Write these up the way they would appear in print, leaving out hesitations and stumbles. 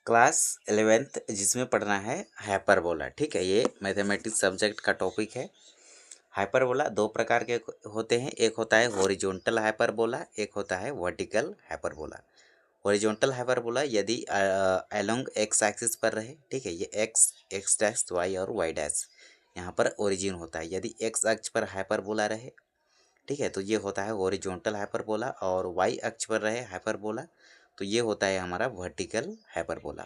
Class 11th जिसमें पढ़ना है हाइपरबोला। ठीक है, ये मैथमेटिक्स सब्जेक्ट का टॉपिक है। हाइपरबोला दो प्रकार के होते हैं, एक होता है हॉरिजॉन्टल हाइपरबोला, एक होता है वर्टिकल हाइपरबोला। हॉरिजॉन्टल हाइपरबोला यदि अलोंग एक्स एक्सिस पर रहे, ठीक है, ये एक्स डैश वाई और वाई डैश यहाँ पर ओरिजिन होता है। यदि एक्स अक्ष पर हाइपरबोला रहे, ठीक है, तो ये होता है हॉरिजॉन्टल हाइपरबोला, और वाई अक्ष पर रहे हाइपरबोला तो ये होता है हमारा वर्टिकल हाइपरबोला।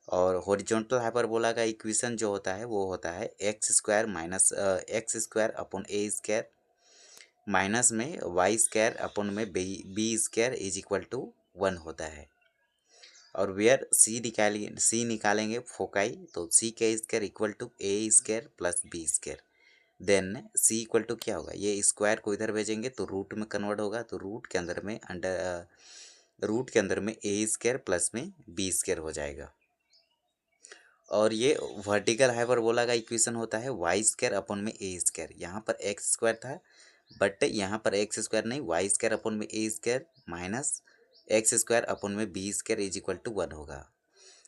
और हॉरिजॉन्टल हाइपरबोला का इक्वेशन जो होता है वो होता है x square minus x square upon ए स्क्वायर माइनस में वाई स्क्वायर अपॉन में B square is equal to 1 होता है। और वेयर सी निकालेंगे फोकाई, तो सी का square equal to A square plus B square. Then C equal to क्या होगा, ये स्क्वायर को इधर भेजेंगे तो रूट में कन्वर्ट होगा, तो रूट के अंदर में ए स्क्वायर प्लस में बी स्क्वायर हो जाएगा। और ये वर्टिकल हाइपरबोला का इक्वेशन होता है वाई स्क्वायर अपॉन में ए स्क्वायर। यहाँ पर एक्स स्क्वायर था बट यहाँ पर एक्स स्क्वायर नहीं, वाई स्क्वायर अपॉन में ए square minus x square upon में B square is equal to 1 होगा।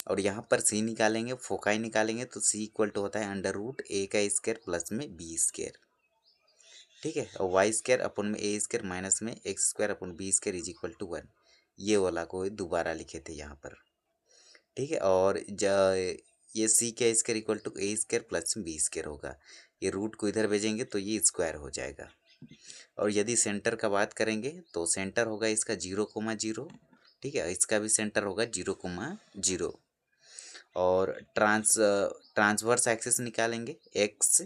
और यहाँ पर सी निकालेंगे, फोकाई निकालेंगे, तो सी इक्वल टू होता है अंडर रूट ए का स्क्वायर प्लस में बी स्क्वायर। ठीक है, और वाई स्क्वायर अपॉन में ए स्क्वायर माइनस में X square upon B square is equal to 1। ये वाला को दोबारा लिखे थे यहाँ पर। ठीक है, और ये सी का square equal to A square plus B square होगा। ये रूट को इधर भेजेंगे तो ये स्क्वायर हो जाएगा। और यदि सेंटर का बात करेंगे तो सेंटर होगा इसका 0,0। ठीक है, इसका भी सेंटर होगा 0,0। और ट्रांसवर्स एक्सिस निकालेंगे एक्स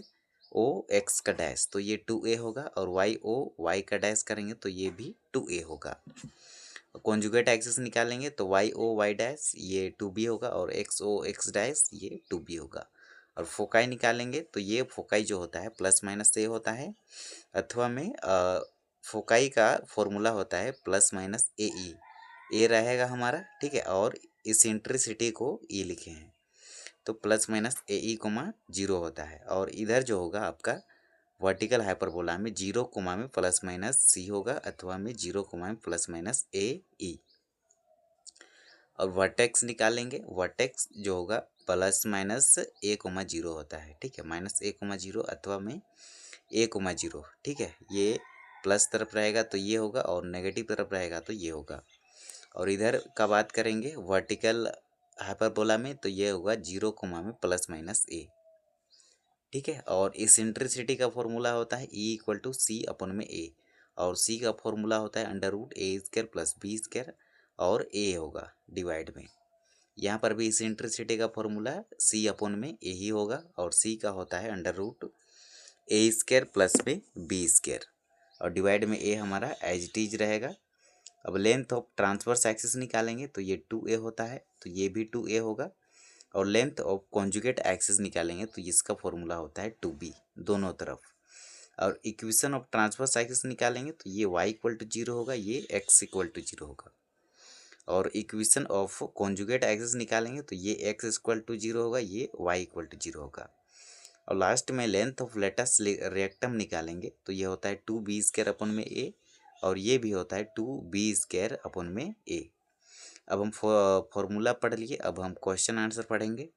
ओ एक्स का डैश, तो ये 2a होगा, और वाई ओ वाई का डैश करेंगे तो ये भी 2a होगा। कॉन्जुगेट एक्सिस निकालेंगे तो वाई ओ वाई डैश ये 2b होगा, और एक्स ओ एक्स डैश ये 2b होगा। और फोकाई निकालेंगे तो ये फोकाई जो होता है प्लस माइनस ए होता है, अथवा में फोकाई का फॉर्मूला होता है प्लस माइनस ए रहेगा हमारा। ठीक है, और इसेंट्रिसिटी को ई लिखे हैं तो प्लस माइनस ए कोमा 0 होता है। और इधर जो होगा आपका वर्टिकल हाइपरबोला में 0 कोमा में प्लस माइनस सी होगा, अथवा में 0 कोमा में प्लस माइनस ए। और वर्टेक्स निकालेंगे, वर्टेक्स जो होगा प्लस माइनस ए कोमा 0 होता है। ठीक है, माइनस ए कोमा 0 अथवा में ए कोमा 0। ठीक है, ये प्लस तरफ रहेगा तो ये होगा, और नेगेटिव तरफ रहेगा तो ये होगा। और इधर का बात करेंगे वर्टिकल हाइपरबोला में तो ये होगा 0 कोमा में प्लस माइनस ए। ठीक है, और इसेंट्रिसिटी का फॉर्मूला होता है E equal to C upon में ए, और सी का फॉर्मूला होता है under root A square plus B square, और ए होगा डिवाइड में। यहाँ पर भी इसेंट्रिसिटी का फॉर्मूला सी अपॉन में ए ही होगा, और सी का होता है under root A square plus में बी स्क्वायर, और डिवाइड में ए हमारा एज इट इज रहेगा। अब लेंथ ऑफ ट्रांसवर्स एक्सिस निकालेंगे तो ये 2a होता है, तो ये भी 2a होगा। और लेंथ ऑफ कॉन्जुगेट एक्सिस निकालेंगे तो इसका फॉर्मूला होता है 2b दोनों तरफ। और इक्वेशन ऑफ ट्रांसवर्स एक्सिस निकालेंगे तो ये y इक्वल टू 0 होगा, ये x इक्वल टू 0 होगा। और इक्वेशन ऑफ कॉन्जुगेट एक्सिस निकालेंगे तो ये x इक्वल टू 0 होगा, ये y इक्वल टू 0 होगा। और लास्ट में लेंथ ऑफ लेटस रेक्टम निकालेंगे तो ये होता है 2b स्क्वायर अपॉन में a, और ये भी होता है 2b स्क्वायर अपॉन में a। अब हम फॉर्मूला पढ़ लिए, अब हम क्वेश्चन आंसर पढ़ेंगे।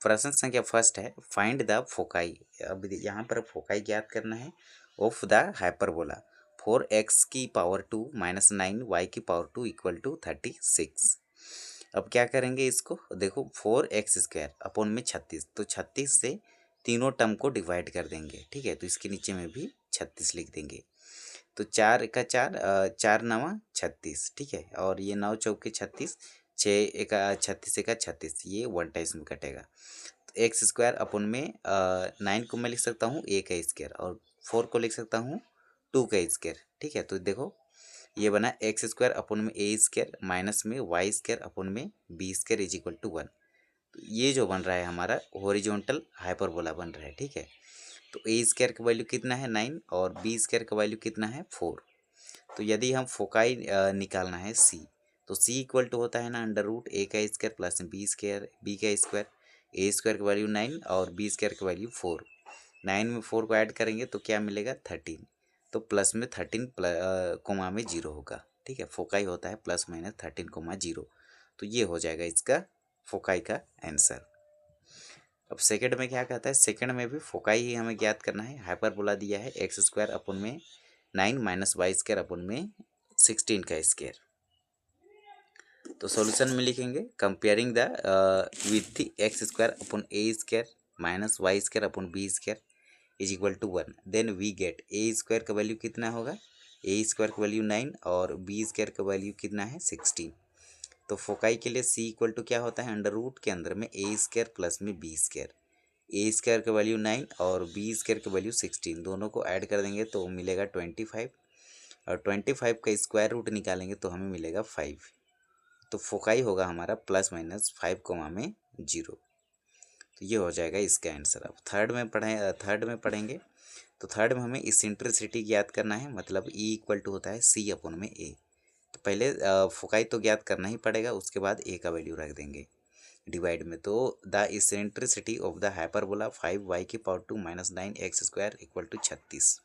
प्रश्न संख्या फर्स्ट है, फाइंड द फोकाई। अब यहाँ पर फोकाई ज्ञात करना है ऑफ द हाइपरबोला 4x की पावर 2 माइनस 9 y की पावर 2 इक्वल टू 36। अब क्या करेंगे इसको, देखो 4x स्क्वायर अपॉन में 36, तो 36 से तीनों टर्म को डिवाइड कर देंगे। ठीक है, तो इसके नीचे में भी 36 लिख देंगे। तो 4 का 4 4 नवा 36। ठीक है, और ये 9 चौके 36, 6 एका 36 एका 36, ये 1 टाइम्स में कटेगा। तो एक्स स्क्वायर अपन में 9 को मैं लिख सकता हूँ ए का स्क्वायर, और 4 को लिख सकता हूँ 2 का स्क्वायर। ठीक है, तो देखो ये बना एक्स स्क्वायर अपन में ए स्क्वायर माइनस में वाई स्क्वायर अपन में B square is equal to 1। तो ये जो बन रहा है हमारा हॉरिजॉन्टल हाइपरबोला बन रहा है। ठीक है, तो ए स्क्वायर का वैल्यू कितना है 9, और बी स्क्वायर का वैल्यू कितना है 4। तो यदि हम फोकाई निकालना है सी, तो सी इक्वल टू होता है ना अंडर रूट ए का square plus B square, B का स्क्वायर, ए स्क्वायर का वैल्यू 9 और बी स्क्वायर का वैल्यू 4। 9 में 4 को ऐड करेंगे तो क्या मिलेगा 13। तो प्लस में 13 कोमा में 0 होगा। ठीक है, फोकाई होता है +-13, 0। तो ये हो जाएगा इसका फोकाई का आंसर। अब सेकंड में क्या कहता है, सेकंड में भी फोकाई ही हमें ज्ञात करना है। हाइपरबोला दिया है x² - y² का स्क्वायर। तो सॉल्यूशन में लिखेंगे comparing the with the x² - y² is equal to 1। Then we get a² का वैल्यू कितना होगा, a² का वैल्यू 9 और b² का वैल्यू कितना है 16। तो फोकाई के लिए c इक्वल टू क्या होता है, अंडर रूट के अंदर में a² प्लस में b²। a² का वैल्यू 9 और b² का वैल्यू 16, दोनों को ऐड कर देंगे तो मिलेगा 25 और 25 का स्क्वायर रूट निकालेंगे तो हमें मिलेगा 5। तो फोकाई होगा हमारा +-5, 0। तो ये हो जाएगा इसका आंसर। अब थर्ड में पढ़ेंगे। तो थर्ड में हमें इसेंट्रिसिटी ज्ञात करना है, मतलब E इक्वल टू होता है C/A। तो पहले फोकाई तो ज्ञात करना ही पड़ेगा, उसके बाद A का वैल्यू रख देंगे डिवाइड में। तो the eccentricity of the hyperbola 5y⁻² - 9x² equal to 36।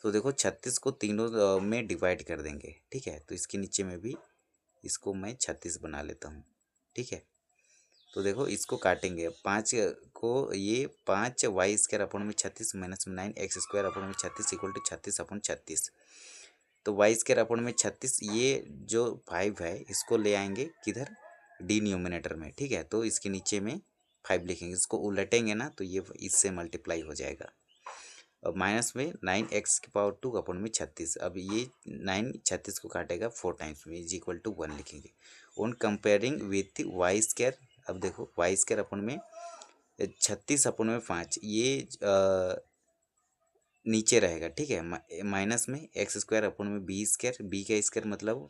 तो देखो 36 को तीनों में डिवाइड कर देंगे। ठीक है, तो इसके नीचे में भी इसको मैं 36 बना लेता हूँ। ठीक है, तो देखो इसको काटेंगे 5 को, ये 5y² - 9x² इक्वल टू 36/36। तो y²/36, ये जो 5 है इसको ले आएंगे किधर, डिनोमिनेटर में। ठीक है, तो इसके नीचे में 5 लिखेंगे, इसको उलटेंगे ना तो ये इससे मल्टीप्लाई हो जाएगा। अब माइनस में 9x⁻²/36। अब ये 9 36 को काटेगा 4 टाइम्स में, इज इक्वल टू 1 लिखेंगे। On comparing with y²। अब देखो y² 36/5, ये नीचे रहेगा। ठीक है, माइनस में x² b² मतलब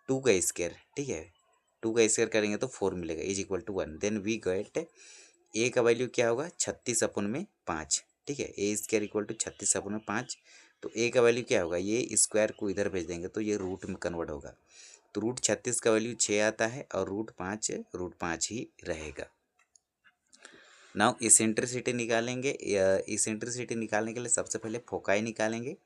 2 का स्क्वायर। ठीक है, 2 का स्क्वायर करेंगे तो 4 मिलेगा, is equal to 1। Then we get a का वैल्यू क्या होगा 36/5। ठीक है, a² इक्वल टू 36/5। तो a का वैल्यू क्या होगा, ये स्क्वायर को इधर भेज देंगे तो ये रूट में कन्वर्ट होगा। तो √36 का वैल्यू 6 आता है और √5 ही रहेगा। नाउ इसेंट्रिसिटी निकालेंगे। इसेंट्रिसिटी निकालने के लिए सबसे पहले फोकाई निकालेंगे।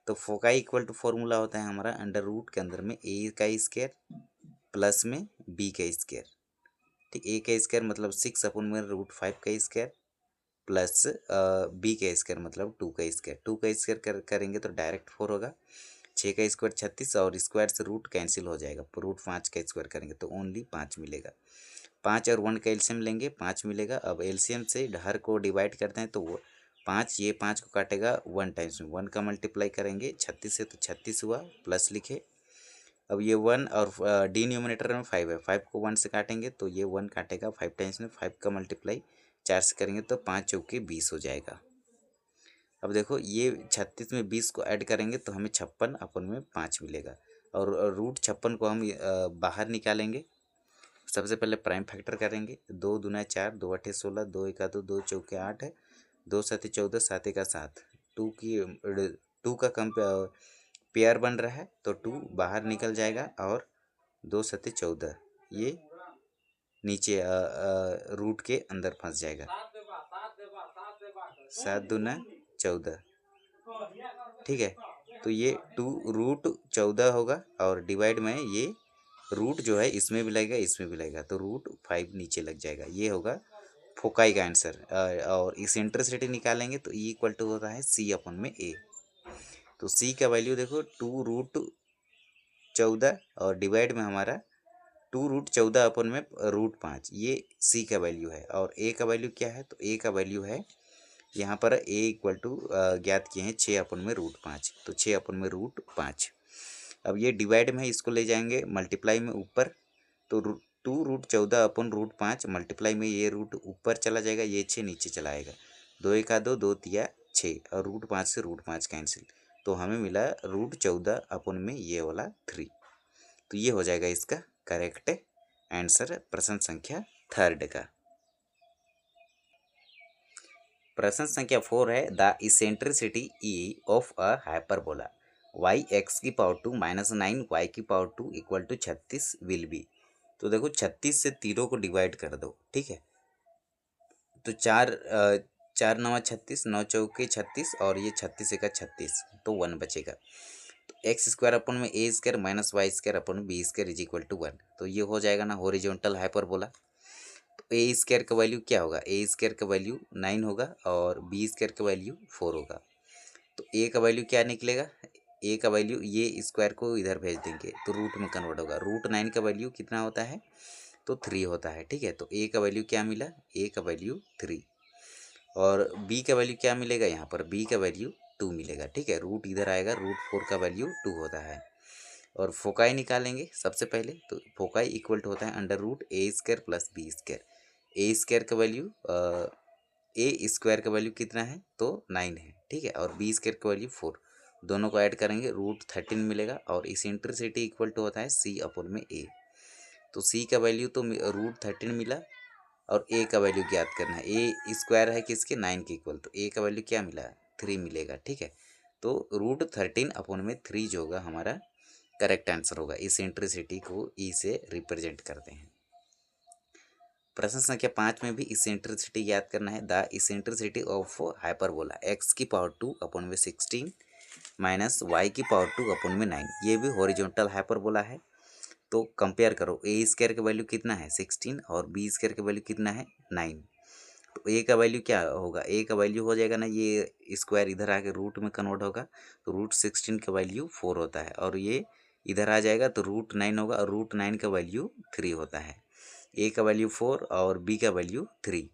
तो फोकाई इक्वल टू फॉर्मूला होता है हमारा अंडर रूट के अंदर में a का स्क्वायर प्लस में b का स्क्वायर। ठीक, a का स्क्वायर मतलब 6/√5 का स्क्वायर प्लस b का स्क्वायर मतलब 2 का स्क्वायर। 2 का स्क्वायर करेंगे तो डायरेक्ट 4 होगा। 6 का स्क्वायर 36 और स्क्वायर से रूट कैंसिल हो जाएगा। √5 का स्क्वायर करेंगे तो ओनली 5 मिलेगा। 5 और 1 का एलसीएम लेंगे, 5 मिलेगा। अब एलसीएम से हर को डिवाइड करते हैं तो वो 5, ये 5 को काटेगा 1 टाइम्स में। 1 का मल्टीप्लाई करेंगे 36 से तो 36 हुआ, प्लस लिखे। अब ये 1 और डिनोमिनेटर में 5 है, 5 को 1 से काटेंगे तो ये 1 काटेगा 5 टाइम्स में। 5 का मल्टीप्लाई 4 से करेंगे तो 5 चौके 20 हो जाएगा। अब देखो ये 36 में 20 को ऐड करेंगे तो हमें 56/5 मिलेगा। और √56 को हम बाहर निकालेंगे। सबसे पहले प्राइम फैक्टर करेंगे। 2 दूना 4, 2 8 16, 2 1 2, 2 चौके 8 है, 2 7 14, 7 1 7। 2 का कम पेयर बन रहा है तो 2 बाहर निकल जाएगा और 2 7 14 ये नीचे रूट के अंदर फंस जाएगा। 7 दूना 14। ठीक है, तो ये 2√14 होगा और डिवाइड में ये रूट जो है इसमें भी लगेगा, इसमें भी लगेगा, तो √5 नीचे लग जाएगा। ये होगा फोकाई का आंसर। और इसेंट्रिसिटी निकालेंगे तो E इक्वल टू होता है C/A। तो C का वैल्यू देखो 2√14 और डिवाइड में हमारा 2√14/5, ये C का वैल्यू है। और A का वैल्यू क्या है, तो A का वैल्यू है यहाँ पर A इक्वल टू ज्ञात किए हैं 6/5, तो 6/5। अब ये डिवाइड में है, इसको ले जाएंगे मल्टीप्लाई में ऊपर, तो 2√14/5 मल्टीप्लाई में ये रूट ऊपर चला जाएगा, ये 6 नीचे चला आएगा। 2 1 2, 2 3 6 और √5 से √5 कैंसिल, तो हमें मिला √14 ये वाला 3। तो ये हो जाएगा इसका करेक्ट आंसर प्रश्न संख्या थर्ड का। प्रश्न संख्या 4 है the eccentricity E of a hyperbola y⁻² - 9y⁻² equal to 36 will be. तो देखो 36 से तीनों को डिवाइड कर दो। ठीक है, तो 4 नवा 36, 9 चौके 36 और ये 36 एका 36, तो 1 बचेगा। तो एक्स स्क्वायर अपन में ए square minus Y square upon में B square is equal to 1, तो ये हो जाएगा ना हॉरिजॉन्टल हाइपरबोला। तो ए स्क्वायर का वैल्यू क्या होगा, ए स्क्वायर का वैल्यू 9 होगा और बी स्क्वायर का वैल्यू 4 होगा। तो ए का वैल्यू क्या निकलेगा, ए का वैल्यू ये स्क्वायर को इधर भेज देंगे तो रूट में कन्वर्ट होगा। रूट 9 का वैल्यू कितना होता है, तो 3 होता है। ठीक है, तो ए का वैल्यू क्या मिला, ए का वैल्यू 3 और बी का वैल्यू क्या मिलेगा, यहाँ पर बी का वैल्यू 2 मिलेगा। ठीक है, रूट इधर आएगा, रूट 4 का वैल्यू 2 होता है। और फोकाई निकालेंगे सबसे पहले, तो फोकाई इक्वल टू होता है under root A square plus B square. A square का वैल्यू ए स्क्वायर का वैल्यू कितना है, तो 9 है। ठीक है, और बी स्क्वायर का वैल्यू 4, दोनों को ऐड करेंगे रूट 13 मिलेगा। और इसेंट्रिसिटी इक्वल टू होता है सी अपॉन में ए। तो सी का वैल्यू तो रूट 13 मिला और ए का वैल्यू ज्ञात करना है। ए स्क्वायर है किसके, 9 के इक्वल, तो ए का वैल्यू क्या मिला, 3 मिलेगा। ठीक है, तो रूट 13 अपॉन में 3 जो होगा हमारा करेक्ट आंसर होगा। इसेंट्रिसिटी को ई से रिप्रेजेंट करते हैं। प्रश्न संख्या 5 में भी इसेंट्रिसिटी याद करना है। The eccentricity of hyperbola x की पावर 2 अपॉन में 16 माइनस वाई की पावर 2 अपॉन में 9, ये भी हॉरिजॉन्टल हाइपरबोला है। तो कंपेयर करो, ए स्क्वायर का वैल्यू कितना है 16 और बी स्क्वायर का वैल्यू कितना है 9। तो ए का वैल्यू क्या होगा, ए का वैल्यू हो जाएगा ना, ये स्क्वायर इधर आके रूट में कन्वर्ट होगा, तो रूट 16 का वैल्यू 4 होता है और ये इधर आ जाएगा तो रूट 9 होगा और रूट 9 का वैल्यू 3 होता है। ए का वैल्यू 4 और बी का वैल्यू 3,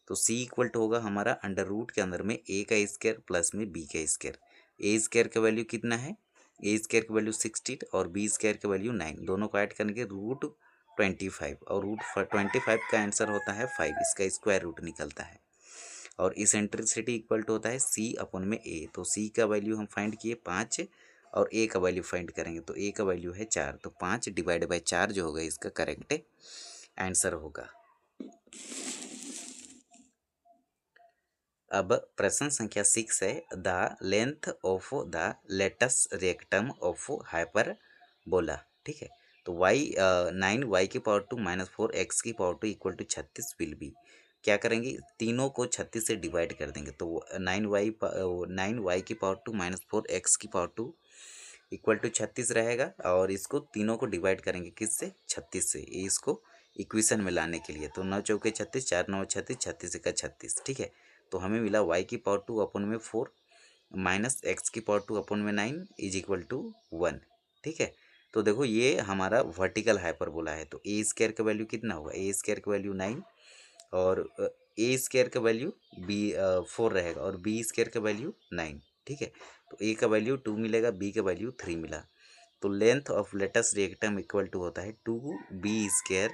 तो सी इक्वल टू होगा हमारा अंडर रूट के अंदर में ए का स्क्वायर प्लस में बी का स्क्वायर। ए स्क्वायर का वैल्यू कितना है, ए स्क्वायर का वैल्यू 16 और बी स्क्वायर का वैल्यू 9, दोनों को ऐड करके रूट 25 और रूट 25 का आंसर होता है 5, इसका स्क्वायर रूट निकलता है। और इसेंट्रिसिटी इक्वल टू होता है सी अपॉन में ए। तो सी का वैल्यू हम फाइंड किए 5 और ए का वैल्यू फाइंड करेंगे, तो ए का वैल्यू है 4, तो 5 डिवाइड बाई 4 जो होगा इसका करेक्ट आंसर होगा। अब प्रश्न संख्या 6 है, the length of the latus rectum of hyperbola. ठीक है, तो वाई 9 वाई की पावर 2 माइनस 4 एक्स की power 2 equal to 36 will be, क्या करेंगे, तीनों को 36 से डिवाइड कर देंगे, तो 9 वाई की पावर 2 माइनस 4 एक्स की पावर 2 इक्वल टू 36 रहेगा। और इसको तीनों को डिवाइड करेंगे किससे, 36 से, ये इसको इक्वेशन में लाने के लिए। तो 9 चौके 36, 4 9 36, 36 का 36। ठीक है, तो हमें मिला वाई की पावर 2 अपॉन में 4 माइनस एक्स की पावर 2 अपॉन में 9 इज इक्वल टू 1। ठीक है, तो देखो ये हमारा वर्टिकल हाइपरबोला है, तो ए स्क्वायर का वैल्यू कितना होगा, ए स्क्वायर का वैल्यू 9 और ए स्क्वायर का वैल्यू बी 4 रहेगा और बी स्क्वायर का वैल्यू 9। ठीक है, तो ए का वैल्यू 2 मिलेगा, बी का वैल्यू 3 मिला। तो length of latus rectum equal to होता है 2b स्क्वायर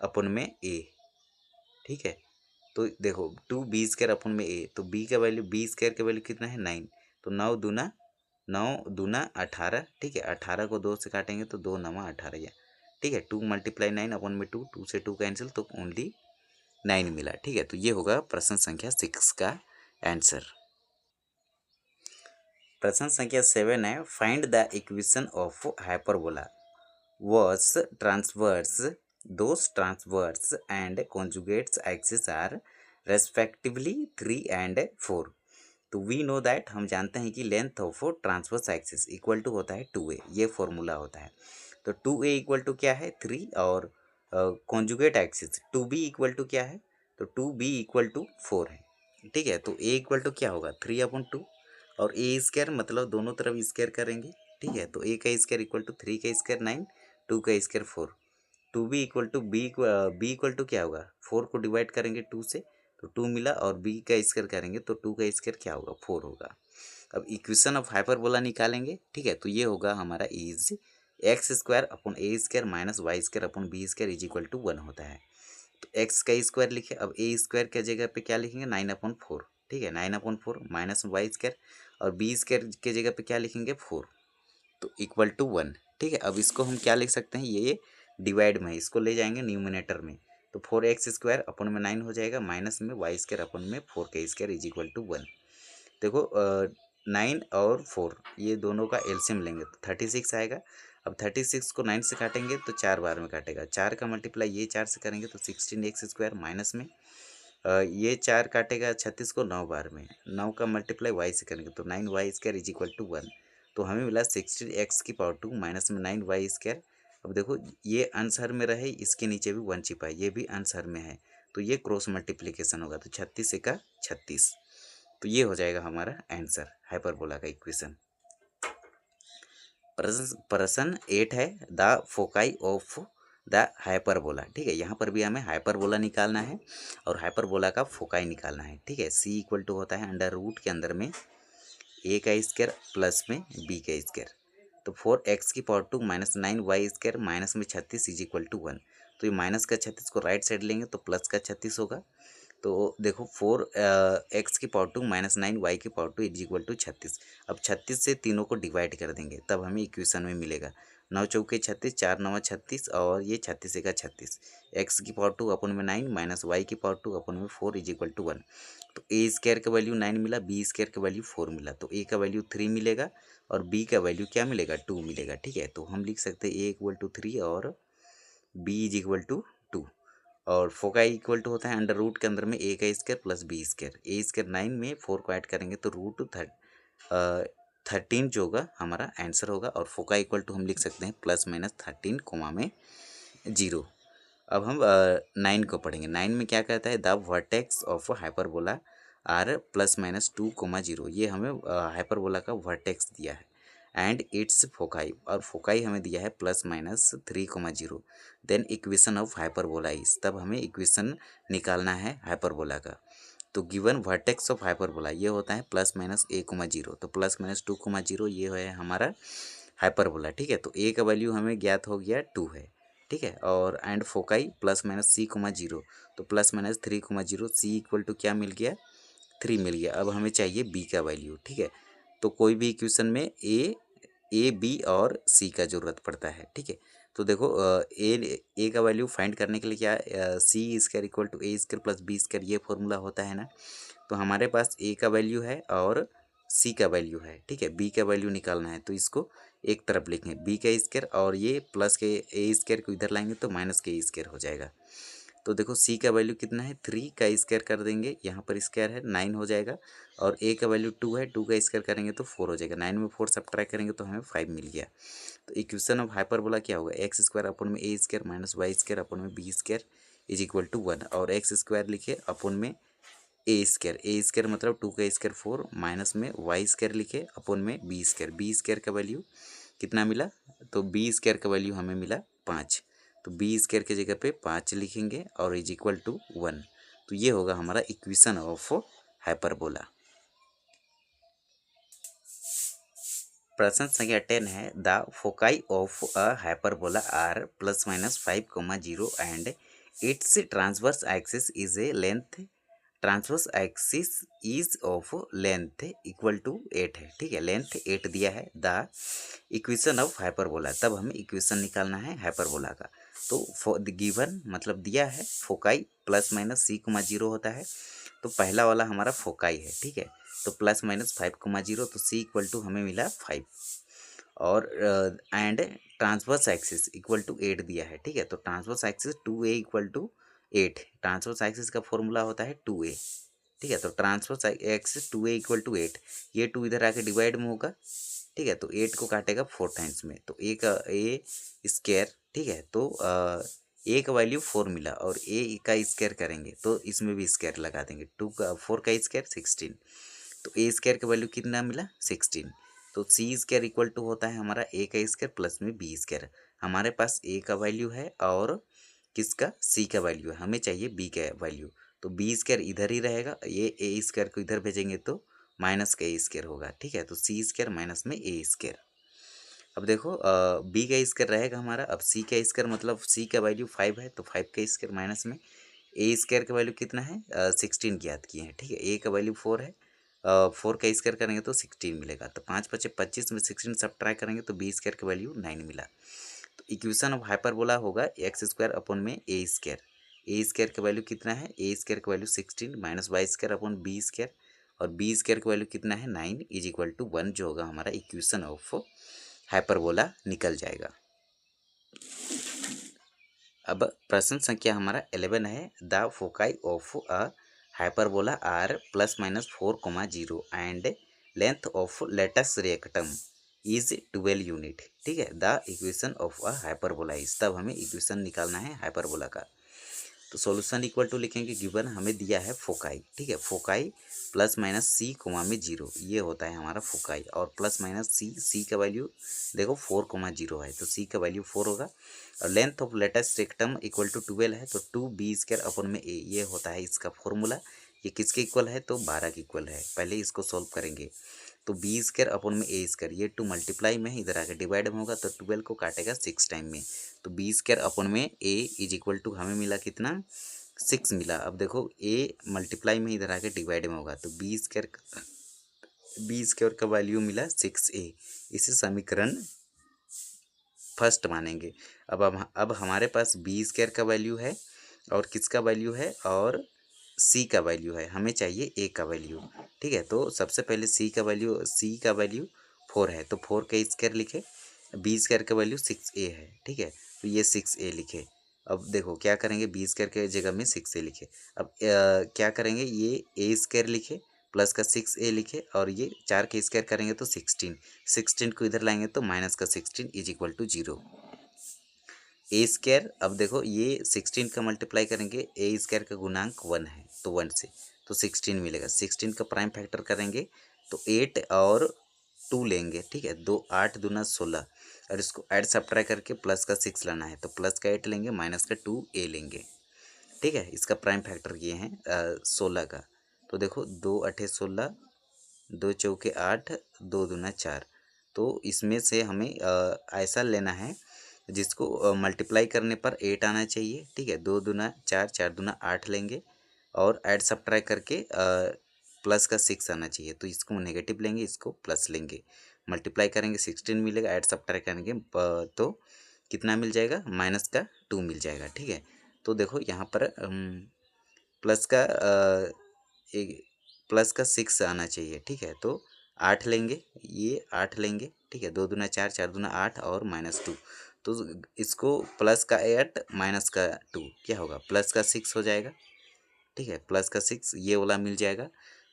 अपन में ए। ठीक है, तो देखो 2b स्क्वायर अपन में ए, तो बी का वैल्यू, बी स्क्वायर का वैल्यू कितना है 9, तो 9 दूना 18। ठीक है, 18 को 2 से काटेंगे तो 2 9 18 या, ठीक है, 2 × 9 अपन में 2, 2 से 2 कैंसिल, तो ओनली 9 मिला। ठीक है, तो ये होगा प्रश्न संख्या 6 का आंसर। प्रश्न संख्या 7 है, find the equation of hyperbola was transverse, those transverse and conjugates axes are respectively 3 and 4। तो वी नो दैट, हम जानते हैं कि length of transverse axis equal to होता है 2a, ये फॉर्मूला होता है। तो 2a इक्वल टू क्या है 3 और conjugate axis 2b equal to क्या है, तो 2b इक्वल टू 4 है। ठीक है, तो a इक्वल टू क्या होगा 3/2 और ए स्क्वायर मतलब दोनों तरफ स्क्वायर करेंगे। ठीक है, तो ए का स्क्वायर इक्वल टू 3 का स्क्वायर 9, 2 का square 4, 2b equal to B equal to क्या होगा 4 को डिवाइड करेंगे 2 से, तो 2 मिला और b का स्क्वायर करेंगे तो 2 का स्क्वायर क्या होगा 4 होगा। अब इक्वेशन ऑफ हाइपरबोला निकालेंगे। ठीक है, तो ये होगा हमारा is X square upon A square minus Y square upon B square is equal to 1 होता है। तो एक्स का स्क्वायर लिखे, अब ए स्क्वायर के जगह पे क्या लिखेंगे 9/4। ठीक है, 9/4 माइनस वाई स्क्वायर और बी स्क्वायर के जगह पे क्या लिखेंगे 4, तो इक्वल टू 1। ठीक है, अब इसको हम क्या लिख सकते हैं, ये डिवाइड में है, इसको ले जाएंगे न्यूमिनेटर में, तो 4x स्क्वायर अपन में 9 हो जाएगा माइनस में वाई स्क्वायर अपन में 4 का स्क्वायर इज इक्वल टू 1। देखो 9 और 4 ये दोनों का एलसीएम लेंगे तो 36 आएगा। अब 36 को 9 से काटेंगे तो 4 बार में काटेगा, 4 का मल्टीप्लाई ये 4 से करेंगे तो 16x स्क्वायर माइनस में ये 4 काटेगा 36 को 9 बार में, 9 का मल्टीप्लाई वाई से करेंगे तो 9y² इज इक्वल टू 1। तो हमें मिला 16x⁴ माइनस में 9y²। अब देखो ये आंसर में रहे, इसके नीचे भी 1 छिपा है, ये भी आंसर में है, तो ये क्रॉस मल्टीप्लिकेशन होगा, तो 36 एका 36। तो ये हो जाएगा हमारा आंसर हाइपरबोला का इक्वेशन। प्रश्न 8 है the foci of the hyperbola. ठीक है, यहाँ पर भी हमें हाइपरबोला निकालना है और हाइपरबोला का फोकाई निकालना है। ठीक है, सी इक्वल टू होता है अंडर रूट के अंदर में a² प्लस में b²। तो 4x⁴ माइनस 9y² माइनस में 36 इज इक्वल टू 1। तो ये माइनस का 36 को राइट साइड लेंगे तो प्लस का 36 होगा। तो देखो 4x⁴ minus 9y⁴ is equal to 36। अब 36 से तीनों को डिवाइड कर देंगे तब हमें इक्वेशन में मिलेगा 9 चौके 36, 4 9 36 और ये 36 एका 36। x⁴ अपन में 9 माइनस y⁴ अपन में 4 इज इक्वल टू 1। तो a² का वैल्यू 9 मिला, b² का वैल्यू 4 मिला, तो a का वैल्यू 3 मिलेगा और b का वैल्यू क्या मिलेगा 2 मिलेगा। ठीक है, तो हम लिख सकते हैं a इक्वल टू 3 और b इज इक्वल टू 2। और फोकाई इक्वल टू होता है अंडर रूट के अंदर में a² प्लस b²। a² 9 में 4 को ऐड करेंगे तो रूट 13 जो होगा हमारा आंसर होगा। और फोकाई इक्वल टू हम लिख सकते हैं प्लस माइनस 13 कोमा में 0। अब हम 9 को पढ़ेंगे। 9 में क्या कहता है the vertex of hyperbola are plus minus 2 comma 0। ये हमें हाइपरबोला का वर्टेक्स दिया है एंड इट्स फोकाई, और फोकाई हमें दिया है plus minus 3 comma 0। Then equation of hyperbola is, तब हमें इक्वेशन निकालना है हाइपरबोला का। तो गिवन वर्टेक्स ऑफ हाइपरबोला ये होता है प्लस माइनस a कोमा 0, तो प्लस माइनस 2 कोमा 0 ये है हमारा हाइपरबोला। ठीक है, तो a का वैल्यू हमें ज्ञात हो गया 2 है। ठीक है, और and foci plus minus c comma 0, तो plus minus 3 comma 0, C equal to क्या मिल गया 3 मिल गया। अब हमें चाहिए b का वैल्यू। ठीक है, तो कोई भी इक्वेशन में ए बी और सी का जरूरत पड़ता है। ठीक है, तो देखो ए का वैल्यू फाइंड करने के लिए क्या c² equal to a² plus b² ये फॉर्मूला होता है ना। तो हमारे पास ए का वैल्यू है और सी का वैल्यू है। ठीक है, बी का वैल्यू निकालना है तो इसको एक तरफ लिखें b² और ये प्लस के a² को इधर लाएंगे तो माइनस के a² हो जाएगा। तो देखो सी का वैल्यू कितना है 3 का स्क्वायर कर देंगे, यहाँ पर स्क्वायर है 9 हो जाएगा, और ए का वैल्यू 2 है, 2 का स्क्वायर करेंगे तो 4 हो जाएगा, 9 में 4 सब्ट्रैक्ट करेंगे तो हमें 5 मिल गया। तो इक्वेशन ऑफ हाइपरबोला क्या होगा x² अपन में a² माइनस y² अपन में b² इज इक्वल टू 1, और x² लिखे अपन में a² मतलब 2 का स्क्वायर 4 माइनस में y² लिखे अपन में b² का वैल्यू कितना मिला, तो b² का वैल्यू हमें मिला 5, तो b² के जगह पे 5 लिखेंगे और इज इक्वल टू 1। तो ये होगा हमारा इक्वेशन ऑफ हाइपरबोला। प्रश्न संख्या 10 है the foci of a hyperbola are plus minus 5 comma 0 and its transverse axis is A length, transverse axis is of length equal to 8 है। ठीक है, लेंथ 8 दिया है द इक्वेशन ऑफ हाइपरबोला, तब हमें इक्वेशन निकालना है हाइपरबोला का। तो गिवन मतलब दिया है foci plus minus c comma 0 होता है, तो पहला वाला हमारा फोकाई है। ठीक है, तो प्लस माइनस 5 कोमा 0, तो c इक्वल टू हमें मिला 5, और and transverse axis equal to 8 दिया है। ठीक है, तो transverse axis 2a equal to 8, transverse axis का फॉर्मूला होता है 2a। ठीक है, तो transverse axis 2a equal to 8, ये 2 इधर आके डिवाइड में होगा। ठीक है, तो 8 को काटेगा 4 टाइम्स में, तो ए का ए स्क्वायर। ठीक है, तो ए का वैल्यू 4 मिला और ए का स्क्वायर करेंगे तो इसमें भी स्क्वायर लगा देंगे, 2 का 4 का स्क्वायर 16, तो a² का वैल्यू कितना मिला 16। तो c² इक्वल टू होता है हमारा a का स्क्वायर प्लस में b²। हमारे पास a का वैल्यू है और किसका c का वैल्यू है, हमें चाहिए b का वैल्यू, तो b² इधर ही रहेगा, ये a² को इधर भेजेंगे तो माइनस का a² होगा। ठीक है, तो c² माइनस में a²। अब देखो b का स्क्वायर रहेगा हमारा, अब c का स्क्वायर मतलब c का वैल्यू 5 है, तो 5 का स्क्वायर माइनस में a² का वैल्यू कितना है 16 ज्ञात किए हैं। ठीक है, a का वैल्यू 4 है, 4 का स्क्वायर करेंगे तो 16 मिलेगा, तो 5 पचे 25 में 16 सब्ट्रैक्ट करेंगे तो b² का वैल्यू 9 मिला। तो इक्वेशन ऑफ हाइपरबोला होगा x² अपन में a² का वैल्यू कितना है, a² का वैल्यू 16 माइनस y² अपन b², और b² का वैल्यू कितना है 9 इज इक्वल टू 1, जो होगा हमारा इक्वेशन ऑफ हाइपरबोला निकल जाएगा। अब प्रश्न संख्या हमारा 11 है the foci of a hyperbola are plus minus 4,0 and length of latus rectum is 12 unit. ठीक है, the equation of a hyperbola is, तब हमें इक्वेशन निकालना है हाइपरबोला का। तो सॉल्यूशन इक्वल टू लिखेंगे, गिवन हमें दिया है फोकाई। ठीक है, foci plus minus C comma में 0, ये होता है हमारा फोकाई। और प्लस माइनस सी का वैल्यू देखो 4,0 है, तो सी का वैल्यू 4 होगा। और length of latus rectum equal to 12 है, तो 2b² अपन में ए, ये होता है इसका फॉर्मूला। ये किसके इक्वल है, तो 12 के इक्वल है। पहले इसको सॉल्व करेंगे, तो b² अपन में a², ये 2 मल्टीप्लाई में है, इधर आके डिवाइड में होगा, तो 12 को काटेगा 6 टाइम में। तो b² अपन में a इज इक्वल टू हमें मिला कितना, 6 मिला। अब देखो a मल्टीप्लाई में इधर आके डिवाइड में होगा, तो b² का वैल्यू मिला 6a। इसे समीकरण फर्स्ट मानेंगे। अब हमारे पास b² का वैल्यू है और किसका वैल्यू है, और c का वैल्यू है, हमें चाहिए a का वैल्यू। ठीक है, तो सबसे पहले c का वैल्यू 4 है, तो 4 का स्क्वायर लिखे। b² का वैल्यू 6a है। ठीक है, तो ये 6a लिखे। अब देखो क्या करेंगे, b² के जगह में 6a लिखे। अब क्या करेंगे, ये a² लिखे प्लस का 6a लिखे, और ये 4 के स्क्वायर करेंगे तो 16 को इधर लाएंगे तो माइनस का 16 इज इक्वल टू 0। a², अब देखो ये 16 का मल्टीप्लाई करेंगे, a² का गुणांक 1 है, तो 1 से तो 16 मिलेगा। 16 का प्राइम फैक्टर करेंगे तो 8 और 2 लेंगे। ठीक है, 8 दूना 16, और इसको ऐड सब्ट्रैक्ट करके प्लस का 6 लाना है, तो प्लस का 8 लेंगे, माइनस का 2a लेंगे। ठीक है, इसका प्राइम फैक्टर ये है 16 का। तो देखो 2 8 16, 2 चौके 8, 2 दूना 4। तो इसमें से हमें ऐसा लेना है जिसको मल्टीप्लाई करने पर 8 आना चाहिए। ठीक है, 2 दूना 4, 4 दूना 8 लेंगे, और ऐड सब्ट्रैक्ट करके प्लस का 6 आना चाहिए। तो इसको नेगेटिव लेंगे, इसको प्लस लेंगे, मल्टीप्लाई करेंगे 16 मिलेगा, ऐड सब्ट्रैक्ट करेंगे तो कितना मिल जाएगा, माइनस का 2 मिल जाएगा। ठीक है, तो देखो यहाँ पर प्लस का एक प्लस का 6 आना चाहिए। ठीक है, तो 8 लेंगे, ये 8 लेंगे। ठीक है, 2 दूना 4, 4 दूना 8 और माइनस 2। तो इसको प्लस का 8 माइनस का 2 क्या होगा, प्लस का 6 हो जाएगा। ठीक है, प्लस का 6 ये वाला मिल जाएगा,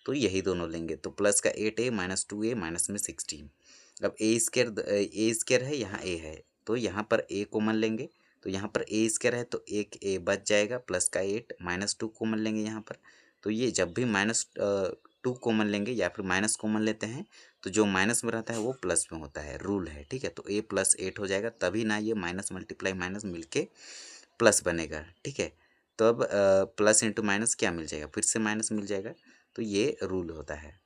तो यही दोनों लेंगे। तो प्लस का 8a माइनस 2a माइनस में 16। अब a² है, यहाँ a है, तो यहाँ पर a कॉमन लेंगे, तो यहाँ पर a² है तो एक a बच जाएगा, प्लस का 8 माइनस 2 कॉमन लेंगे यहाँ पर। तो ये जब भी माइनस 2 कॉमन लेंगे या फिर माइनस कॉमन लेते हैं, तो जो माइनस में रहता है वो प्लस में होता है, रूल है। ठीक है, तो a प्लस 8 हो जाएगा, तभी ना ये माइनस मल्टीप्लाई माइनस मिलके प्लस बनेगा। ठीक है, तो अब प्लस इंटू माइनस क्या मिल जाएगा, फिर से माइनस मिल जाएगा, तो ये रूल होता है।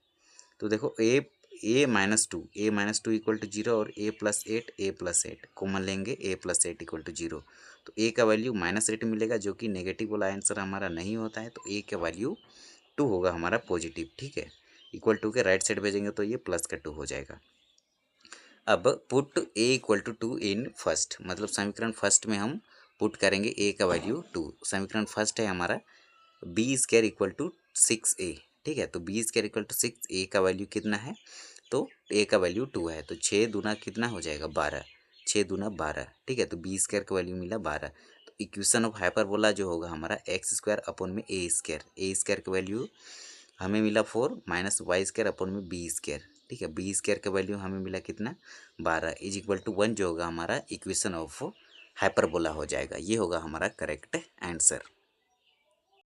तो देखो a-2 इक्वल टू 0 और a+8 कॉमन लेंगे, a+8 इक्वल टू 0। तो a का वैल्यू -8 मिलेगा, जो कि नेगेटिव वाला आंसर हमारा नहीं होता है, तो a का वैल्यू 2 होगा हमारा पॉजिटिव। ठीक है, इक्वल टू के राइट साइड भेजेंगे तो ये प्लस का 2 हो जाएगा। अब put a equal to 2 in first, मतलब समीकरण फर्स्ट में हम पुट करेंगे a का वैल्यू 2। समीकरण फर्स्ट है हमारा b² इक्वल टू 6a। ठीक है, तो b² इक्वल टू 6, a का वैल्यू कितना है, तो a का वैल्यू 2 है, तो 6 दूना कितना हो जाएगा, 12, 6 दूना 12। ठीक है, तो b² का वैल्यू मिला 12। तो इक्वेशन ऑफ हाइपरबोला जो होगा हमारा x² अपॉन में a² का वैल्यू हमें मिला 4 माइनस y² अपॉन में b²। ठीक है, b² का वैल्यू हमें मिला कितना, 12 इज इक्वल टू 1, जो होगा हमारा इक्वेशन ऑफ हाइपरबोला हो जाएगा। ये होगा हमारा करेक्ट आंसर।